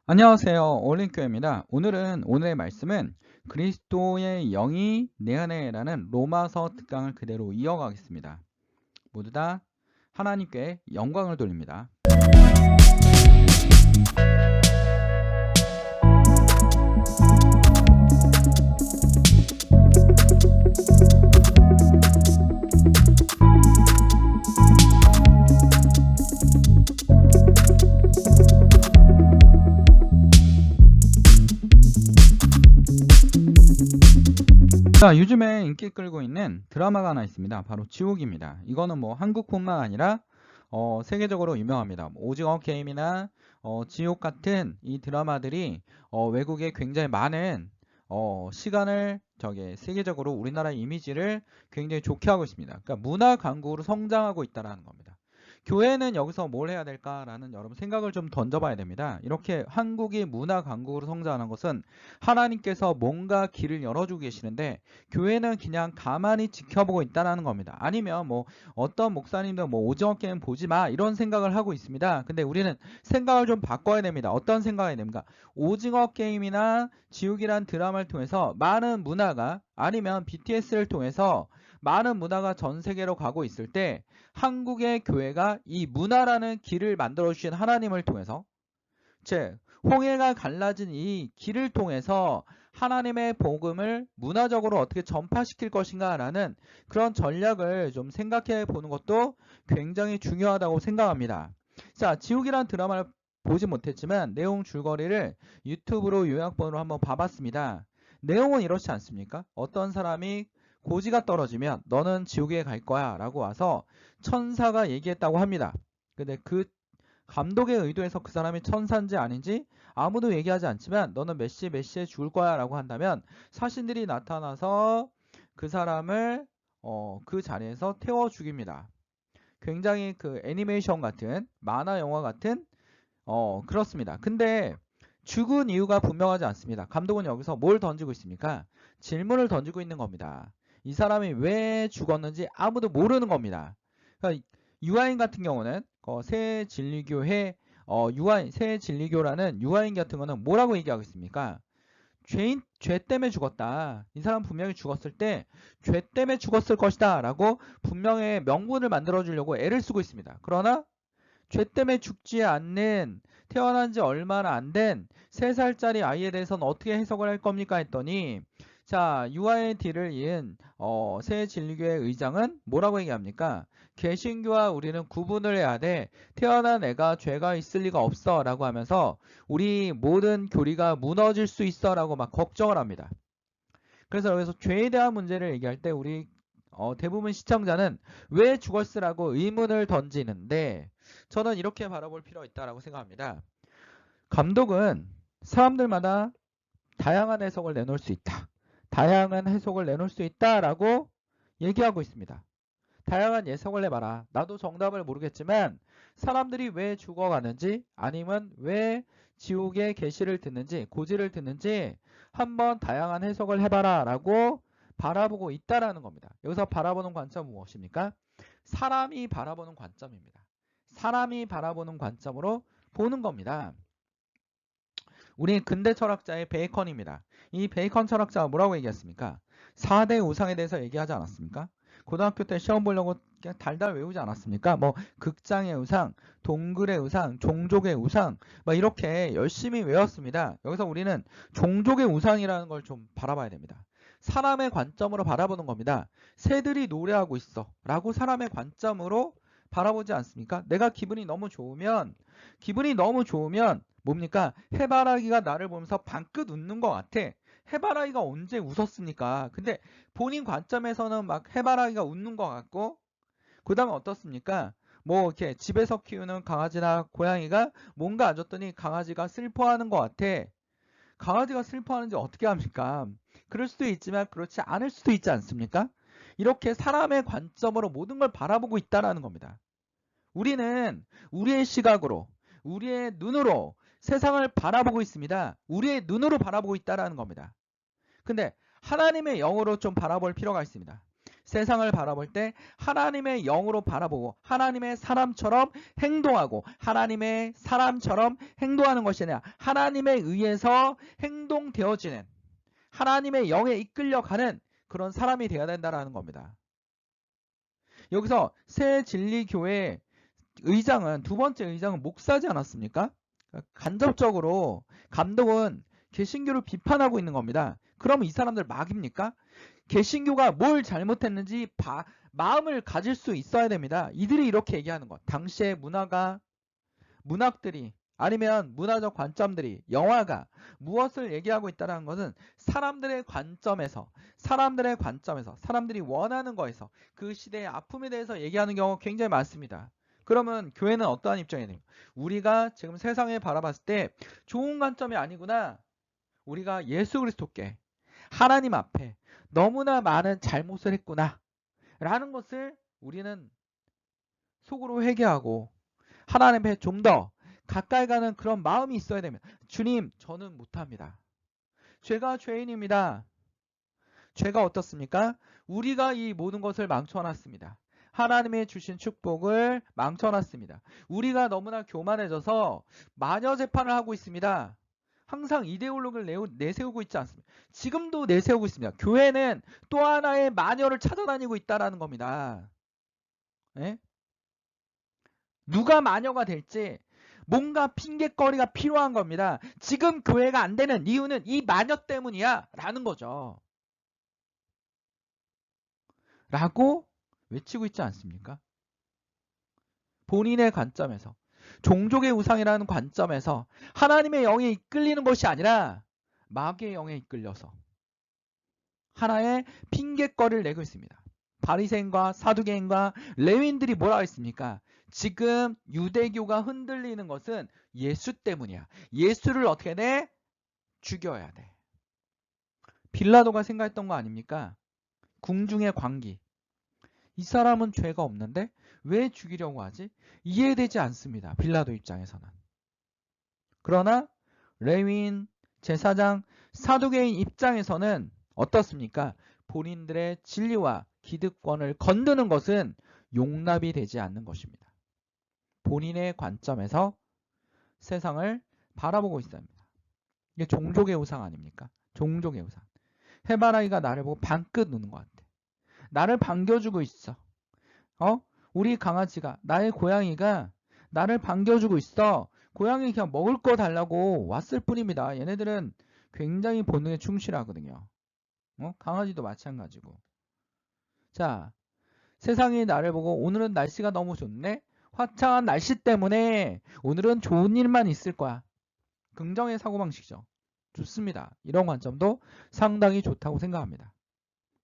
안녕하세요. 올린교회입니다. 오늘의 말씀은 그리스도의 영이 내 안에라는 로마서 특강을 그대로 이어가겠습니다. 모두 다 하나님께 영광을 돌립니다. 자, 요즘에 인기 끌고 있는 드라마가 하나 있습니다. 바로 지옥입니다. 이거는 뭐 한국뿐만 아니라 세계적으로 유명합니다. 오징어 게임이나 지옥 같은 이 드라마들이 외국에 굉장히 많은 시간을 세계적으로 우리나라 이미지를 굉장히 좋게 하고 있습니다. 그러니까 문화 강국으로 성장하고 있다는 겁니다. 교회는 여기서 뭘 해야 될까라는 여러분 생각을 좀 던져봐야 됩니다. 이렇게 한국이 문화 강국으로 성장하는 것은 하나님께서 뭔가 길을 열어주고 계시는데 교회는 그냥 가만히 지켜보고 있다는 겁니다. 아니면 뭐 어떤 목사님도 뭐 오징어 게임 보지 마 이런 생각을 하고 있습니다. 근데 우리는 생각을 좀 바꿔야 됩니다. 어떤 생각이 됩니까? 오징어 게임이나 지옥이란 드라마를 통해서 많은 문화가 아니면 BTS를 통해서 많은 문화가 전 세계로 가고 있을 때 한국의 교회가 이 문화라는 길을 만들어 주신 하나님을 통해서 즉 홍해가 갈라진 이 길을 통해서 하나님의 복음을 문화적으로 어떻게 전파시킬 것인가 라는 그런 전략을 좀 생각해 보는 것도 굉장히 중요하다고 생각합니다. 자, 지옥이란 드라마를 보지 못했지만 내용 줄거리를 유튜브로 요약본으로 한번 봐봤습니다. 내용은 이렇지 않습니까? 어떤 사람이 고지가 떨어지면 너는 지옥에 갈 거야 라고 와서 천사가 얘기했다고 합니다. 근데 그 감독의 의도에서 그 사람이 천사인지 아닌지 아무도 얘기하지 않지만 너는 몇 시에 죽을 거야 라고 한다면 사신들이 나타나서 그 사람을 그 자리에서 태워 죽입니다. 굉장히 그 애니메이션 같은 만화 영화 같은 그렇습니다. 근데 죽은 이유가 분명하지 않습니다. 감독은 여기서 뭘 던지고 있습니까? 질문을 던지고 있는 겁니다. 이 사람이 왜 죽었는지 아무도 모르는 겁니다. 그러니까 유아인 같은 경우는 새 진리교회 새 진리교라는 유아인 같은 거는 뭐라고 얘기하고 있습니까? 죄 때문에 죽었다. 이 사람 분명히 죽었을 때 죄 때문에 죽었을 것이다 라고 분명히 명분을 만들어 주려고 애를 쓰고 있습니다. 그러나 죄 때문에 죽지 않는 태어난 지 얼마나 안 된 3살짜리 아이에 대해서는 어떻게 해석을 할 겁니까 했더니 자 유아의 뒤를 이은 새 진리교회 의장은 뭐라고 얘기합니까? 개신교와 우리는 구분을 해야 돼. 태어난 애가 죄가 있을 리가 없어 라고 하면서 우리 모든 교리가 무너질 수 있어 라고 막 걱정을 합니다. 그래서 여기서 죄에 대한 문제를 얘기할 때 우리 대부분 시청자는 왜 죽었으라고 의문을 던지는데 저는 이렇게 바라볼 필요가 있다고 생각합니다. 감독은 사람들마다 다양한 해석을 내놓을 수 있다. 다양한 해석을 내놓을 수 있다라고 얘기하고 있습니다. 다양한 해석을 내봐라. 나도 정답을 모르겠지만 사람들이 왜 죽어가는지 아니면 왜 지옥의 계시를 듣는지 고지를 듣는지 한번 다양한 해석을 해봐라 라고 바라보고 있다라는 겁니다. 여기서 바라보는 관점은 무엇입니까? 사람이 바라보는 관점입니다. 사람이 바라보는 관점으로 보는 겁니다. 우리 근대 철학자의 베이컨입니다. 이 베이컨 철학자가 뭐라고 얘기했습니까? 4대 우상에 대해서 얘기하지 않았습니까? 고등학교 때 시험 보려고 그냥 달달 외우지 않았습니까? 뭐 극장의 우상, 동굴의 우상, 종족의 우상 막 이렇게 열심히 외웠습니다. 여기서 우리는 종족의 우상이라는 걸 좀 바라봐야 됩니다. 사람의 관점으로 바라보는 겁니다. 새들이 노래하고 있어 라고 사람의 관점으로 바라보지 않습니까? 내가 기분이 너무 좋으면 뭡니까? 해바라기가 나를 보면서 방긋 웃는 것 같아. 해바라기가 언제 웃었습니까? 근데 본인 관점에서는 막 해바라기가 웃는 것 같고 그 다음에 어떻습니까? 뭐 이렇게 집에서 키우는 강아지나 고양이가 뭔가 안 줬더니 강아지가 슬퍼하는 것 같아. 강아지가 슬퍼하는지 어떻게 합니까? 그럴 수도 있지만 그렇지 않을 수도 있지 않습니까? 이렇게 사람의 관점으로 모든 걸 바라보고 있다는 겁니다. 우리는 우리의 시각으로 우리의 눈으로 세상을 바라보고 있습니다. 우리의 눈으로 바라보고 있다는 겁니다. 근데 하나님의 영으로 좀 바라볼 필요가 있습니다. 세상을 바라볼 때 하나님의 영으로 바라보고 하나님의 사람처럼 행동하고 하나님의 사람처럼 행동하는 것이 아니라 하나님에 의해서 행동되어지는 하나님의 영에 이끌려가는 그런 사람이 되어야 된다는 겁니다. 여기서 새 진리교회 의장은 두 번째 의장은 목사지 않았습니까? 간접적으로 감독은 개신교를 비판하고 있는 겁니다. 그러면 이 사람들 막입니까? 개신교가 뭘 잘못했는지 마음을 가질 수 있어야 됩니다. 이들이 이렇게 얘기하는 것. 당시의 문학들이 아니면 문화적 관점들이 영화가 무엇을 얘기하고 있다는 것은 사람들의 관점에서 사람들이 원하는 거에서 그 시대의 아픔에 대해서 얘기하는 경우가 굉장히 많습니다. 그러면 교회는 어떠한 입장이 됩니까? 우리가 지금 세상을 바라봤을 때 좋은 관점이 아니구나. 우리가 예수 그리스도께 하나님 앞에 너무나 많은 잘못을 했구나 라는 것을 우리는 속으로 회개하고 하나님 앞에 좀 더 가까이 가는 그런 마음이 있어야 됩니다. 주님, 저는 못합니다. 죄가 죄인입니다. 죄가 어떻습니까? 우리가 이 모든 것을 망쳐놨습니다. 하나님의 주신 축복을 망쳐놨습니다. 우리가 너무나 교만해져서 마녀 재판을 하고 있습니다. 항상 이데올로기를 내세우고 있지 않습니다. 지금도 내세우고 있습니다. 교회는 또 하나의 마녀를 찾아다니고 있다는 겁니다. 네? 누가 마녀가 될지 뭔가 핑계거리가 필요한 겁니다. 지금 교회가 안 되는 이유는 이 마녀 때문이야 라는 거죠. 라고 외치고 있지 않습니까? 본인의 관점에서 종족의 우상이라는 관점에서 하나님의 영에 이끌리는 것이 아니라 마귀의 영에 이끌려서 하나의 핑계거리를 내고 있습니다. 바리새인과 사두개인과 레위인들이 뭐라고 했습니까? 지금 유대교가 흔들리는 것은 예수 때문이야. 예수를 어떻게 돼? 죽여야 돼. 빌라도가 생각했던 거 아닙니까? 궁중의 광기. 이 사람은 죄가 없는데 왜 죽이려고 하지? 이해되지 않습니다. 빌라도 입장에서는. 그러나 레위인, 제사장, 사두개인 입장에서는 어떻습니까? 본인들의 진리와 기득권을 건드는 것은 용납이 되지 않는 것입니다. 본인의 관점에서 세상을 바라보고 있습니다. 이게 종족의 우상 아닙니까? 종족의 우상. 해바라기가 나를 보고 방긋 우는 것 같아. 나를 반겨주고 있어. 우리 강아지가, 나의 고양이가 나를 반겨주고 있어. 고양이 그냥 먹을 거 달라고 왔을 뿐입니다. 얘네들은 굉장히 본능에 충실하거든요. 강아지도 마찬가지고. 자, 세상이 나를 보고 오늘은 날씨가 너무 좋네? 화창한 날씨 때문에 오늘은 좋은 일만 있을 거야. 긍정의 사고방식이죠. 좋습니다. 이런 관점도 상당히 좋다고 생각합니다.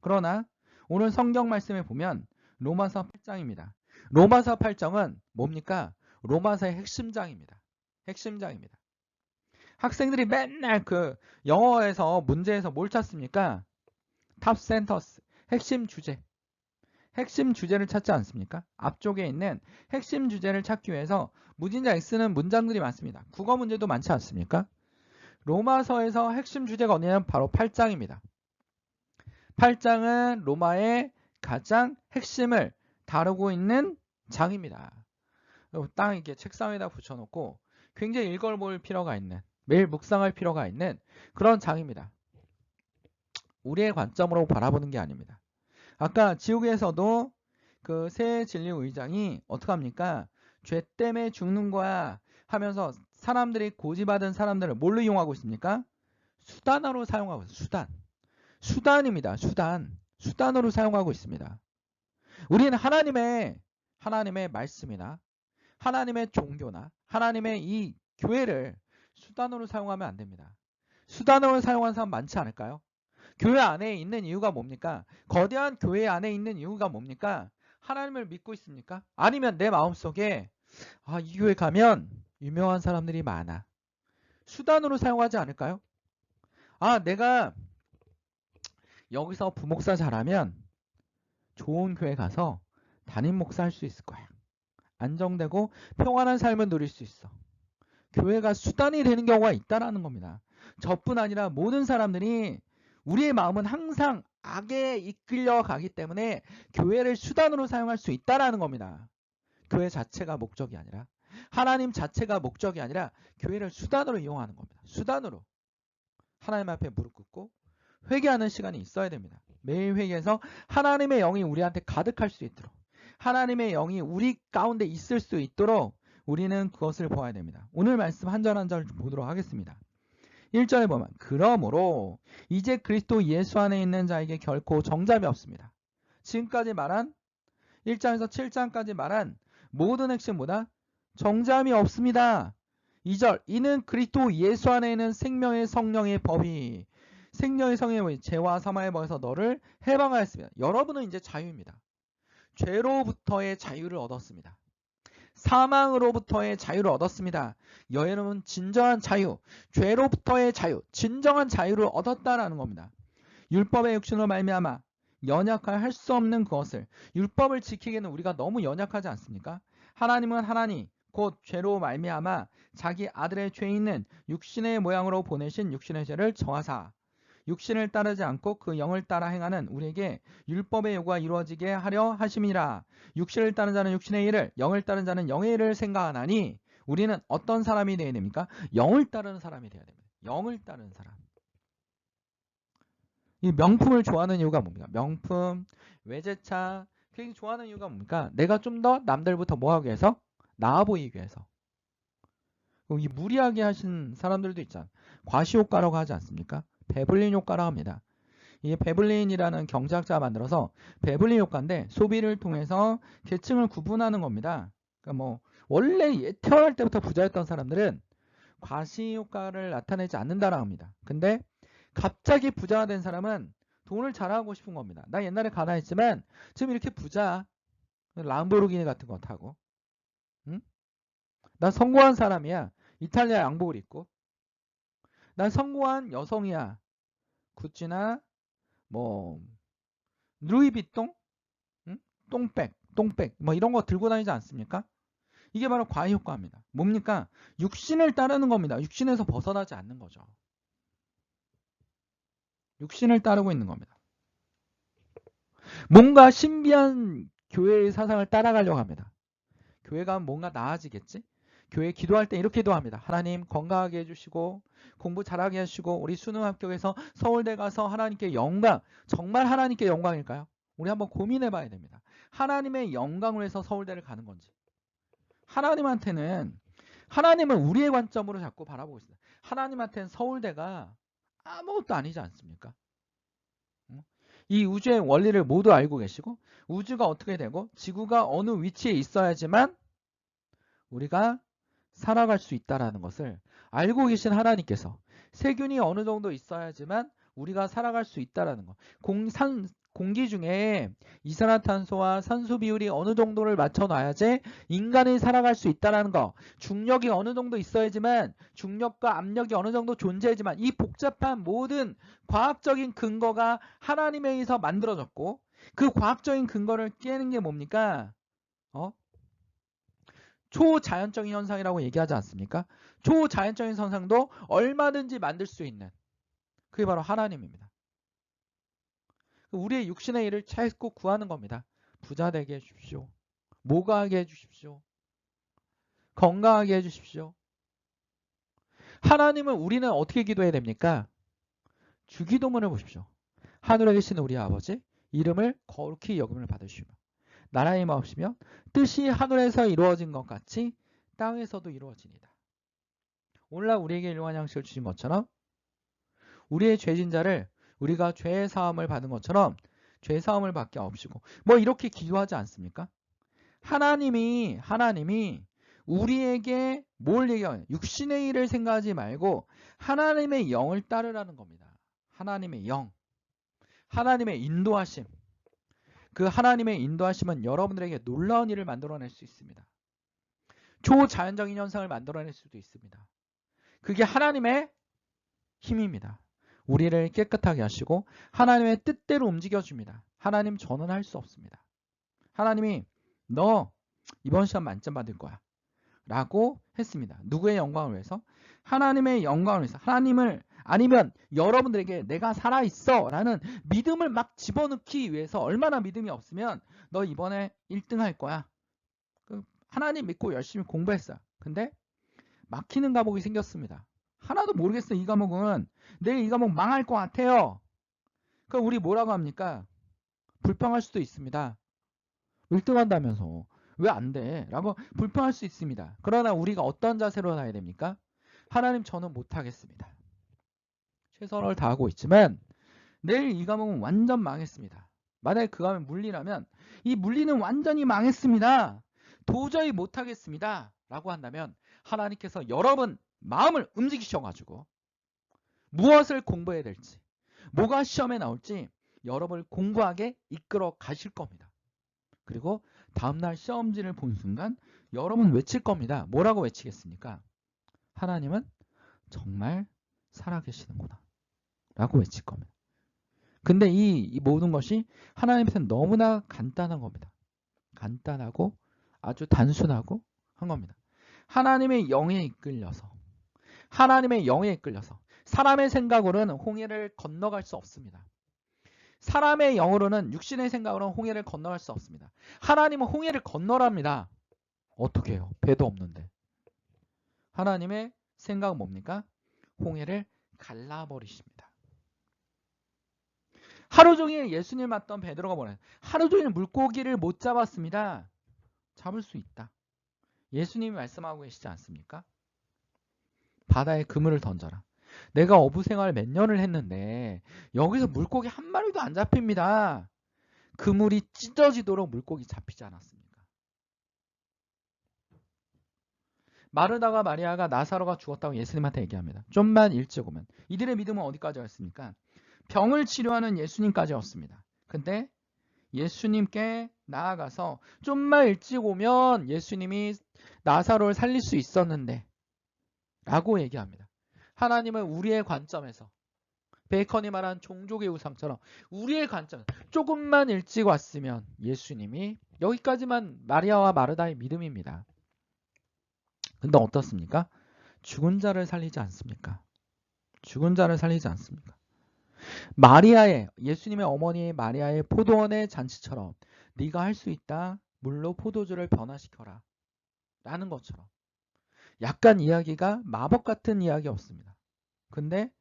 그러나 오늘 성경 말씀에 보면 로마서 8장입니다. 로마서 8장은 뭡니까? 로마서의 핵심장입니다. 핵심장입니다. 학생들이 맨날 그 영어에서 문제에서 뭘 찾습니까? 탑 센터스, 핵심 주제. 핵심 주제를 찾지 않습니까? 앞쪽에 있는 핵심 주제를 찾기 위해서 무진장 X는 문장들이 많습니다. 국어 문제도 많지 않습니까? 로마서에서 핵심 주제가 어디냐면 바로 8장입니다. 8장은 로마의 가장 핵심을 다루고 있는 장입니다. 딱 이렇게 책상 위에다 붙여놓고 굉장히 읽어볼 필요가 있는, 매일 묵상할 필요가 있는 그런 장입니다. 우리의 관점으로 바라보는 게 아닙니다. 아까 지옥에서도 그 새 진리 의장이 어떡합니까? 죄 때문에 죽는 거야 하면서 사람들이 고지받은 사람들을 뭘로 이용하고 있습니까? 수단으로 사용하고 있습니다. 수단입니다. 수단으로 사용하고 있습니다. 우리는 하나님의 말씀이나 하나님의 종교나 하나님의 이 교회를 수단으로 사용하면 안 됩니다. 수단으로 사용하는 사람 많지 않을까요? 교회 안에 있는 이유가 뭡니까? 거대한 교회 안에 있는 이유가 뭡니까? 하나님을 믿고 있습니까? 아니면 내 마음속에 이 교회 가면 유명한 사람들이 많아. 수단으로 사용하지 않을까요? 내가 여기서 부목사 잘하면 좋은 교회 가서 담임 목사 할 수 있을 거야. 안정되고 평안한 삶을 누릴 수 있어. 교회가 수단이 되는 경우가 있다라는 겁니다. 저뿐 아니라 모든 사람들이 우리의 마음은 항상 악에 이끌려 가기 때문에 교회를 수단으로 사용할 수 있다라는 겁니다. 교회 자체가 목적이 아니라, 하나님 자체가 목적이 아니라 교회를 수단으로 이용하는 겁니다. 수단으로. 하나님 앞에 무릎 꿇고 회개하는 시간이 있어야 됩니다. 매일 회개해서 하나님의 영이 우리한테 가득할 수 있도록, 하나님의 영이 우리 가운데 있을 수 있도록 우리는 그것을 보아야 됩니다. 오늘 말씀 한 절 한 절 보도록 하겠습니다. 1절에 보면 그러므로 이제 그리스도 예수 안에 있는 자에게 결코 정죄함이 없습니다. 지금까지 말한 1장에서 7장까지 말한 모든 핵심보다 정죄함이 없습니다. 2절 이는 그리스도 예수 안에 있는 생명의 성령의 법이, 생명의 성령의 법이 죄와 사망의 법에서 너를 해방하였습니다. 여러분은 이제 자유입니다. 죄로부터의 자유를 얻었습니다. 사망으로부터의 자유를 얻었습니다. 여러분은 진정한 자유, 죄로부터의 자유, 진정한 자유를 얻었다라는 겁니다. 율법의 육신으로 말미암아 연약할 수 없는 그것을, 율법을 지키기에는 우리가 너무 연약하지 않습니까? 하나님은 하나님 곧 죄로 말미암아 자기 아들의 죄 있는 육신의 모양으로 보내신 육신의 죄를 정하사 육신을 따르지 않고 그 영을 따라 행하는 우리에게 율법의 요구가 이루어지게 하려 하심이라. 육신을 따른 자는 육신의 일을, 영을 따른 자는 영의 일을 생각하나니 우리는 어떤 사람이 되어야 됩니까? 영을 따르는 사람이 되어야 됩니다. 영을 따르는 사람. 이 명품을 좋아하는 이유가 뭡니까? 명품, 외제차, 굉장히 좋아하는 이유가 뭡니까? 내가 좀 더 남들부터 뭐하기 위해서? 나아 보이기 위해서. 이 무리하게 하신 사람들도 있잖아요. 과시효과라고 하지 않습니까? 베블린 효과라고 합니다. 이게 베블린이라는 경제학자가 만들어서 베블린 효과인데 소비를 통해서 계층을 구분하는 겁니다. 그러니까 뭐 원래 태어날 때부터 부자였던 사람들은 과시효과를 나타내지 않는다라고 합니다. 근데 갑자기 부자가 된 사람은 돈을 자랑하고 싶은 겁니다. 나 옛날에 가난했지만 지금 이렇게 부자, 람보르기니 같은 거 타고, 응? 난 성공한 사람이야. 이탈리아 양복을 입고. 난 성공한 여성이야. 구찌나 뭐 루이비통, 응? 똥백 뭐 이런 거 들고 다니지 않습니까? 이게 바로 과시 효과입니다. 뭡니까? 육신을 따르는 겁니다. 육신에서 벗어나지 않는 거죠. 육신을 따르고 있는 겁니다. 뭔가 신비한 교회의 사상을 따라가려고 합니다. 교회가 뭔가 나아지겠지? 교회 기도할 때 이렇게 기도합니다. 하나님 건강하게 해주시고 공부 잘하게 해주시고 우리 수능 합격해서 서울대 가서 하나님께 영광, 정말 하나님께 영광일까요? 우리 한번 고민해 봐야 됩니다. 하나님의 영광을 위해서 서울대를 가는 건지. 하나님은 우리의 관점으로 자꾸 바라보고 있습니다. 하나님한테는 서울대가 아무것도 아니지 않습니까? 이 우주의 원리를 모두 알고 계시고 우주가 어떻게 되고 지구가 어느 위치에 있어야지만 우리가 살아갈 수 있다는 것을 알고 계신 하나님께서 세균이 어느 정도 있어야지만 우리가 살아갈 수 있다는 것. 공기 중에 이산화탄소와 산소 비율이 어느 정도를 맞춰놔야지 인간이 살아갈 수 있다는 것. 중력이 어느 정도 있어야지만, 중력과 압력이 어느 정도 존재하지만, 이 복잡한 모든 과학적인 근거가 하나님에 의해서 만들어졌고 그 과학적인 근거를 깨는 게 뭡니까? 초자연적인 현상이라고 얘기하지 않습니까? 초자연적인 현상도 얼마든지 만들 수 있는, 그게 바로 하나님입니다. 우리의 육신의 일을 찾고 구하는 겁니다. 부자 되게 해주십시오. 모가하게 해주십시오. 건강하게 해주십시오. 하나님은 우리는 어떻게 기도해야 됩니까? 주기도문을 보십시오. 하늘에 계신 우리 아버지, 이름을 거룩히 여김을 받으시며 나라의 마옵시며 뜻이 하늘에서 이루어진 것 같이 땅에서도 이루어지니다. 오늘날 우리에게 일용할 양식을 주신 것처럼 우리의 죄진 자를 우리가 죄 사함을 받은 것처럼 죄 사함을 받게 하옵시고, 뭐 이렇게 기도하지 않습니까? 하나님이 우리에게 뭘 얘기하냐? 육신의 일을 생각하지 말고 하나님의 영을 따르라는 겁니다. 하나님의 영, 하나님의 인도하심. 그 하나님의 인도하심은 여러분들에게 놀라운 일을 만들어낼 수 있습니다. 초자연적인 현상을 만들어낼 수도 있습니다. 그게 하나님의 힘입니다. 우리를 깨끗하게 하시고 하나님의 뜻대로 움직여줍니다. 하나님, 저는 할 수 없습니다. 하나님이 너 이번 시험 만점 받을 거야. 라고 했습니다. 누구의 영광을 위해서? 하나님의 영광을 위해서. 하나님을 아니면 여러분들에게 내가 살아있어 라는 믿음을 막 집어넣기 위해서. 얼마나 믿음이 없으면 너 이번에 1등 할 거야. 하나님 믿고 열심히 공부했어요. 근데 막히는 과목이 생겼습니다. 하나도 모르겠어. 이 과목은 내일 이 과목 망할 것 같아요. 그럼 우리 뭐라고 합니까? 불평할 수도 있습니다. 1등 한다면서 왜 안 돼? 라고 불평할 수 있습니다. 그러나 우리가 어떤 자세로 가야 됩니까? 하나님, 저는 못하겠습니다. 최선을 다하고 있지만 내일 이 과목은 완전 망했습니다. 만약에 그 과목에 물리라면 이 물리는 완전히 망했습니다. 도저히 못하겠습니다. 라고 한다면 하나님께서 여러분 마음을 움직이셔가지고 무엇을 공부해야 될지, 뭐가 시험에 나올지 여러분을 공부하게 이끌어 가실 겁니다. 그리고 다음날 시험지를 본 순간 여러분 외칠 겁니다. 뭐라고 외치겠습니까? 하나님은 정말 살아계시는구나 라고 외칠 겁니다. 근데 이 모든 것이 하나님한테는 너무나 간단한 겁니다. 간단하고 아주 단순하고 한 겁니다. 하나님의 영에 이끌려서, 하나님의 영에 이끌려서 사람의 생각으로는 홍해를 건너갈 수 없습니다. 사람의 영으로는, 육신의 생각으로는 홍해를 건너갈 수 없습니다. 하나님은 홍해를 건너랍니다. 어떻게 해요? 배도 없는데. 하나님의 생각은 뭡니까? 홍해를 갈라버리십니다. 하루 종일 예수님 맞던 베드로가 뭐래요? 하루 종일 물고기를 못 잡았습니다. 잡을 수 있다. 예수님이 말씀하고 계시지 않습니까? 바다에 그물을 던져라. 내가 어부 생활 몇 년을 했는데 여기서 물고기 한 마리도 안 잡힙니다. 그물이 찢어지도록 물고기 잡히지 않았습니까? 마르다가 마리아가 나사로가 죽었다고 예수님한테 얘기합니다. 좀만 일찍 오면. 이들의 믿음은 어디까지 왔습니까? 병을 치료하는 예수님까지 왔습니다. 근데 예수님께 나아가서 좀만 일찍 오면 예수님이 나사로를 살릴 수 있었는데 라고 얘기합니다. 하나님은 우리의 관점에서, 베이컨이 말한 종족의 우상처럼 우리의 관점에서 조금만 일찍 왔으면 예수님이, 여기까지만 마리아와 마르다의 믿음입니다. 근데 어떻습니까? 죽은 자를 살리지 않습니까? 죽은 자를 살리지 않습니까? 마리아의, 예수님의 어머니 마리아의 포도원의 잔치처럼 네가 할 수 있다. 물로 포도주를 변화시켜라. 라는 것처럼 약간 이야기가 마법 같은 이야기였습니다. 근데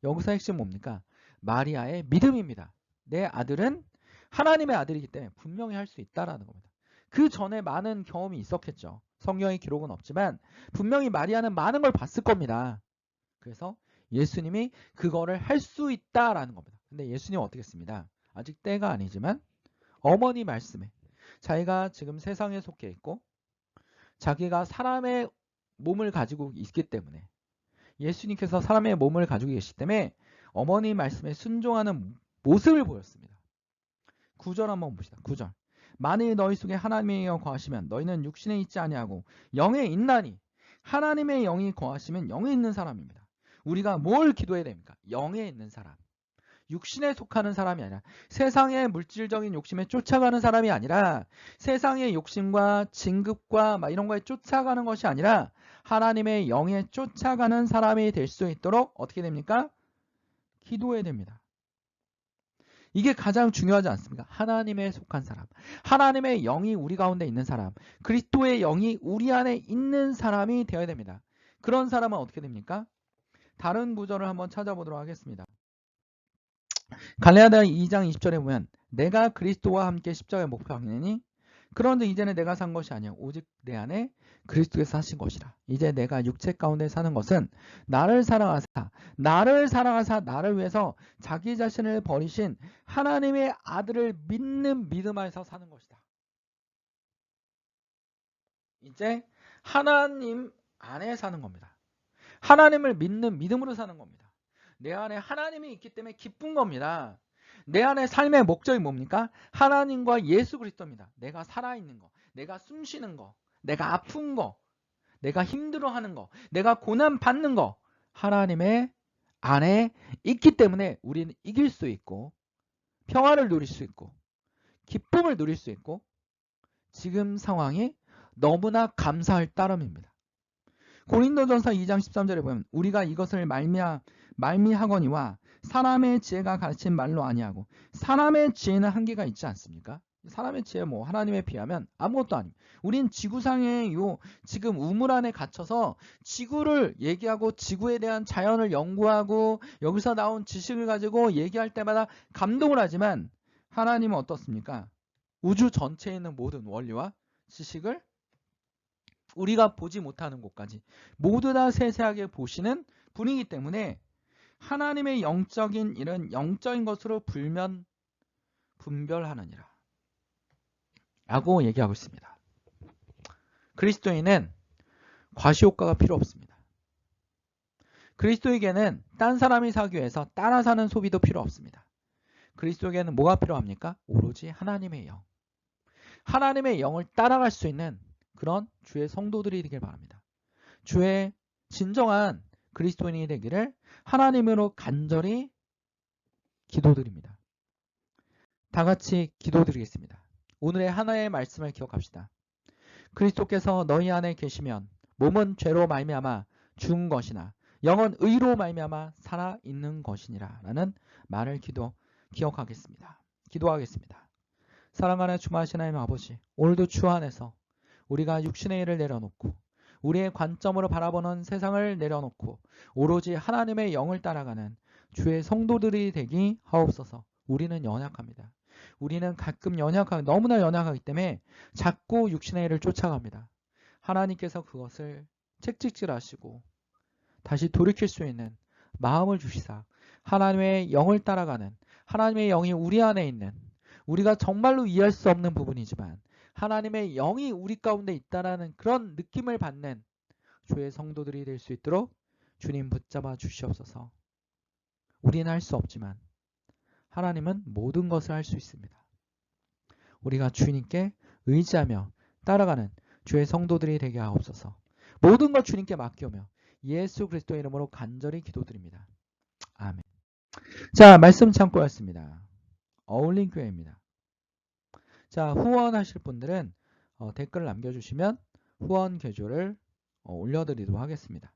여기서 핵심 뭡니까? 마리아의 믿음입니다. 내 아들은 하나님의 아들이기 때문에 분명히 할 수 있다라는 겁니다. 그 전에 많은 경험이 있었겠죠. 성경의 기록은 없지만 분명히 마리아는 많은 걸 봤을 겁니다. 그래서 예수님이 그거를 할 수 있다라는 겁니다. 근데 예수님은 어떻게 했습니다? 아직 때가 아니지만 어머니 말씀에, 자기가 지금 세상에 속해 있고 자기가 사람의 몸을 가지고 있기 때문에, 예수님께서 사람의 몸을 가지고 계시기 때문에 어머니 말씀에 순종하는 모습을 보였습니다. 9절 한번 봅시다. 9절. 만일 너희 속에 하나님의 영이 거하시면 너희는 육신에 있지 아니하고 영에 있나니. 하나님의 영이 거하시면 영에 있는 사람입니다. 우리가 뭘 기도해야 됩니까? 영에 있는 사람. 육신에 속하는 사람이 아니라, 세상의 물질적인 욕심에 쫓아가는 사람이 아니라, 세상의 욕심과 진급과 막 이런 거에 쫓아가는 것이 아니라 하나님의 영에 쫓아가는 사람이 될 수 있도록 어떻게 됩니까? 기도해야 됩니다. 이게 가장 중요하지 않습니까? 하나님에 속한 사람, 하나님의 영이 우리 가운데 있는 사람, 그리스도의 영이 우리 안에 있는 사람이 되어야 됩니다. 그런 사람은 어떻게 됩니까? 다른 구절을 한번 찾아보도록 하겠습니다. 갈라디아 2장 20절에 보면 내가 그리스도와 함께 십자가에 못 박히니 그런데 이제는 내가 산 것이 아니야 오직 내 안에 그리스도께서 사신 것이라. 이제 내가 육체 가운데 사는 것은 나를 사랑하사 나를 위해서 자기 자신을 버리신 하나님의 아들을 믿는 믿음 안에서 사는 것이다. 이제 하나님 안에 사는 겁니다. 하나님을 믿는 믿음으로 사는 겁니다. 내 안에 하나님이 있기 때문에 기쁜 겁니다. 내 안에 삶의 목적이 뭡니까? 하나님과 예수 그리스도입니다. 내가 살아있는 거, 내가 숨쉬는 거, 내가 아픈 거, 내가 힘들어하는 거, 내가 고난 받는 거, 하나님의 안에 있기 때문에 우리는 이길 수 있고 평화를 누릴 수 있고 기쁨을 누릴 수 있고 지금 상황이 너무나 감사할 따름입니다. 고린도전서 2장 13절에 보면 우리가 이것을 말미하거니와 사람의 지혜가 가르친 말로 아니하고 사람의 지혜는 한계가 있지 않습니까? 사람의 지혜 뭐 하나님에 비하면 아무것도 아닙니다. 우린 지구상의 요 지금 우물 안에 갇혀서 지구를 얘기하고 지구에 대한 자연을 연구하고 여기서 나온 지식을 가지고 얘기할 때마다 감동을 하지만 하나님은 어떻습니까? 우주 전체에 있는 모든 원리와 지식을 우리가 보지 못하는 곳까지 모두 다 세세하게 보시는 분이기 때문에 하나님의 영적인 일은 영적인 것으로 분별하느니라 라고 얘기하고 있습니다. 그리스도인은 과시효과가 필요 없습니다. 그리스도에게는 딴 사람이 사기 위해서 따라 사는 소비도 필요 없습니다. 그리스도에게는 뭐가 필요합니까? 오로지 하나님의 영. 하나님의 영을 따라갈 수 있는 그런 주의 성도들이 되길 바랍니다. 주의 진정한 그리스도인이 되기를 하나님으로 간절히 기도드립니다. 다 같이 기도드리겠습니다. 오늘의 하나의 말씀을 기억합시다. 그리스도께서 너희 안에 계시면 몸은 죄로 말미암아 죽은 것이나 영은 의로 말미암아 살아있는 것이니라 라는 말을 기억하겠습니다. 기도하겠습니다. 사랑하는 주마신 하나님 아버지, 오늘도 주 안에서 우리가 육신의 일을 내려놓고 우리의 관점으로 바라보는 세상을 내려놓고 오로지 하나님의 영을 따라가는 주의 성도들이 되기 하옵소서. 우리는 연약합니다. 우리는 가끔 너무나 연약하기 때문에 자꾸 육신의 일을 쫓아갑니다. 하나님께서 그것을 책찍질하시고 다시 돌이킬 수 있는 마음을 주시사 하나님의 영을 따라가는 하나님의 영이 우리 안에 있는 우리가 정말로 이해할 수 없는 부분이지만 하나님의 영이 우리 가운데 있다라는 그런 느낌을 받는 주의 성도들이 될 수 있도록 주님 붙잡아 주시옵소서. 우리는 할 수 없지만 하나님은 모든 것을 할 수 있습니다. 우리가 주님께 의지하며 따라가는 주의 성도들이 되게 하옵소서. 모든 것 주님께 맡겨오며 예수 그리스도 이름으로 간절히 기도드립니다. 아멘. 자, 말씀 참고였습니다. 어울림교회입니다. 자, 후원하실 분들은 댓글 남겨주시면 후원 개조를 올려드리도록 하겠습니다.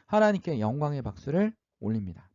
하나님께 영광의 박수를 올립니다.